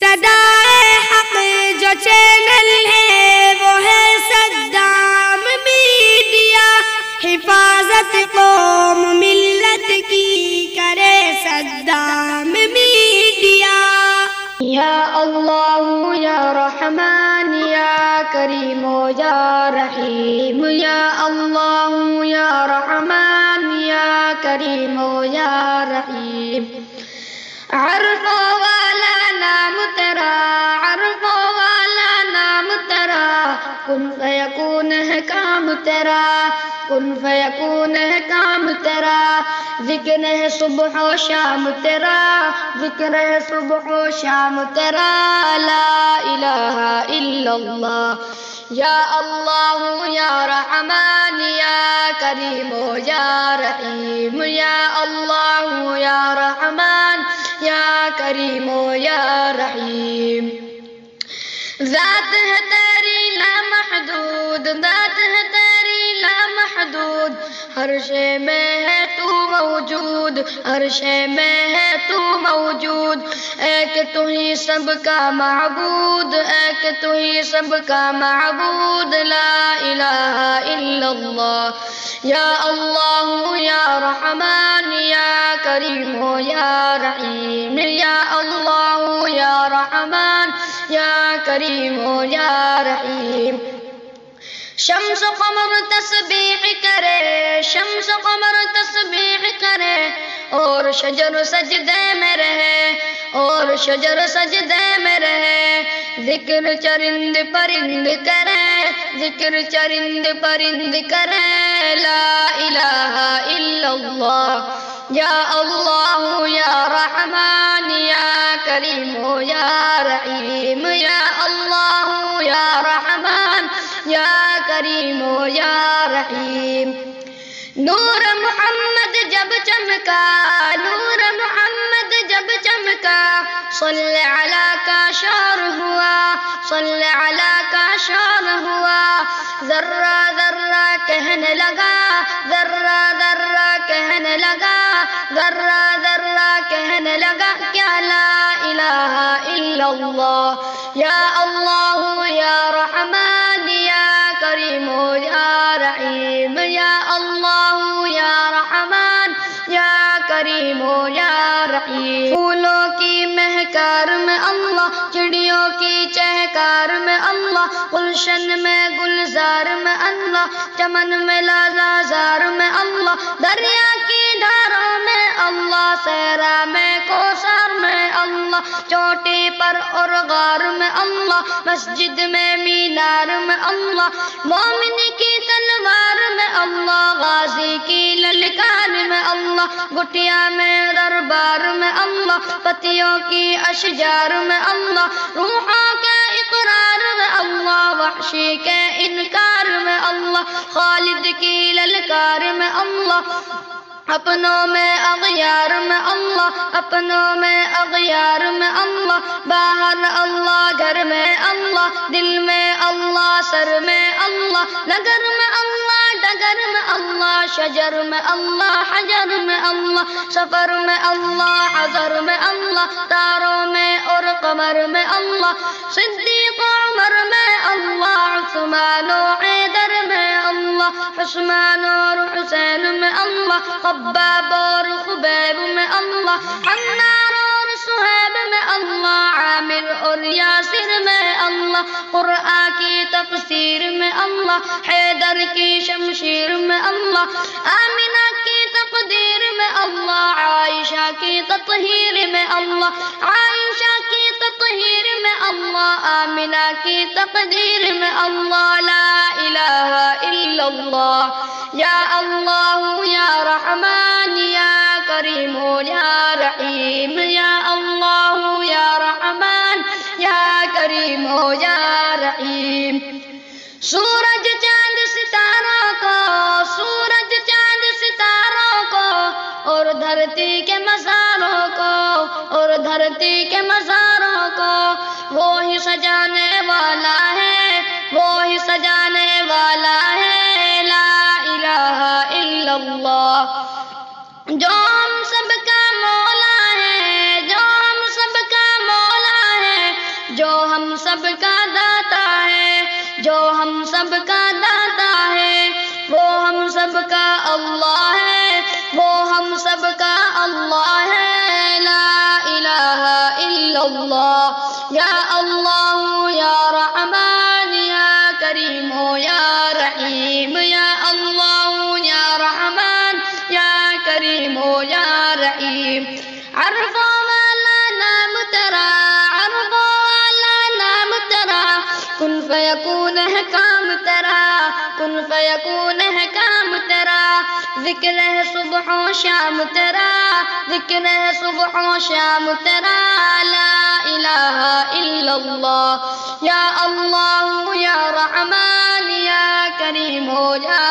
صدائے حق جو چینل ہے وہ ہے صدام میڈیا، حفاظت قوم ملت کی کرے صدام میڈیا۔ یا اللہ یا رحمان یا کریم یا رحیم، یا اللہ یا رحمان یا کریم یا رحیم۔ عرف والا نام تیرا، عرف والا نام تیرا، کن فیکون ہے کام تیرا، کن فیکون ہے کام تیرا۔ ذکر ہے صبح و شام تیرا، ذکر ہے صبح و شام تیرا۔ لا الہ الا اللہ، یا اللہ یا رحمان یا کریم یا رحیم، یا اللہ یا رحمان یا کریم یا رحیم۔ ذات ہے تیری لامحدود، ذات ہے تیری لامحدود، ہر شے میں ہے تو موجود، ہر شے میں ہے تو موجود۔ ایک تو ہی سب کا معبود، ایک تو ہی سب کا معبود۔ لا الہ الا اللہ، یا اللہ یا رحمان یا کریم یا رحیم، یا اللہ یا رحمان یا کریم یا رحیم۔ شمس و قمر تسبیح کرے، شمس و قمر تسبیح کرے، اور شجر سجدے میں رہے، اور شجر سجدے میں رہے۔ ذکر چرند پرند کرے، ذکر چرند پرند کرے۔ لا الہ الا اللہ، یا اللہ یا رحمان یا کریم یا رحیم، یا اللہ یا رحمان یا کریم یا رحیم۔ نور محمد جب چمکا، نور محمد جب چمکا، صلی علی کا شور ہوا، صلی علی کا شور ہوا۔ ذرہ ذرہ کہنے لگا، ذرہ ذرہ کہنے لگا، ذرہ ذرہ کہنے لگا، کیا لا الہ الا اللہ، یا اللہ یا رحمان یا کریم یا رحیم، یا اللہ یا رحمان یا کریم یا رحیم۔ پھولوں کی مہکار میں اللہ، چڑیوں کی چہکار میں اللہ، گلشن میں گلزار میں اللہ، چمن میں لالازار میں اللہ، دریا کی دھاروں میں اللہ، صحرا میں کوثر میں اللہ، چوٹی پر اور غار میں اللہ، مسجد میں مینار میں اللہ، مومن کی تلوار میں اللہ، غازی کی للکار میں اللہ، گٹیا میں دربار میں اللہ، پتیوں کی اشجار میں اللہ، روحوں کے اقرار میں اللہ، وحشی کے انکار میں اللہ، خالد کی للکار میں اللہ، اپنوں میں اغیار میں اللہ، اپنوں میں اغیار میں اللہ، باہر اللہ گھر میں اللہ، دل میں اللہ سر میں اللہ، نگر میں اللہ ڈگر میں اللہ، شجر میں اللہ حجر میں اللہ، سفر میں اللہ حضر میں اللہ، تاروں میں اور قمر میں اللہ، صدیق عمر میں اللہ، عثمان و حیدر میں اللہ، عثمان اور حسین میں اللہ، خباب اور خبیب میں اللہ، عمار اور صہیب میں اللہ، عامر اور یاسر میں اللہ، قرآن کی تفسیر میں اللہ، حیدر کی شمشیر میں اللہ، آمنہ کی تقدیر میں اللہ، عائشہ کی تطہیر میں اللہ، عائشہ کی تطہیر میں اللہ، آمنہ کی تقدیر میں اللہ۔ لا الہ الا اللہ، یا اللہ یا رحمان یا کریم یا رحیم، یا اللہ یا رحمان یا کریم یا رحیم۔ سورج چاند ستاروں کو، سورج چاند ستاروں کو، اور دھرتی کے مزاروں کو، اور دھرتی کے مزاروں کو، وہی سجانے والا ہے، وہی سجانے والا ہے۔ لا الہ الا اللہ، جو ہم سب کا مولا ہے، جو ہم سب کا مولا ہے، جو ہم سب کا داتا ہے، جو ہم سب کا داتا ہے، وہ ہم سب کا اللہ ہے، وہ ہم سب کا اللہ ہے، لا الہ الا اللہ، یا اللہ یا رحمان یا کریم یا رحیم، یا اللہ یا رحمان یا کریم یا رحیم۔ عرف والا نام تیرا، عرف والا نام تیرا، کن فیکون ہے کام تیرا، کن فیکون ہے کام تیرا، ذکر ہے صبح و شام تیرا، ذکر ہے صبح و شام تیرا، لا الہ الا اللہ، یا اللہ یا رحمان یا کریم یا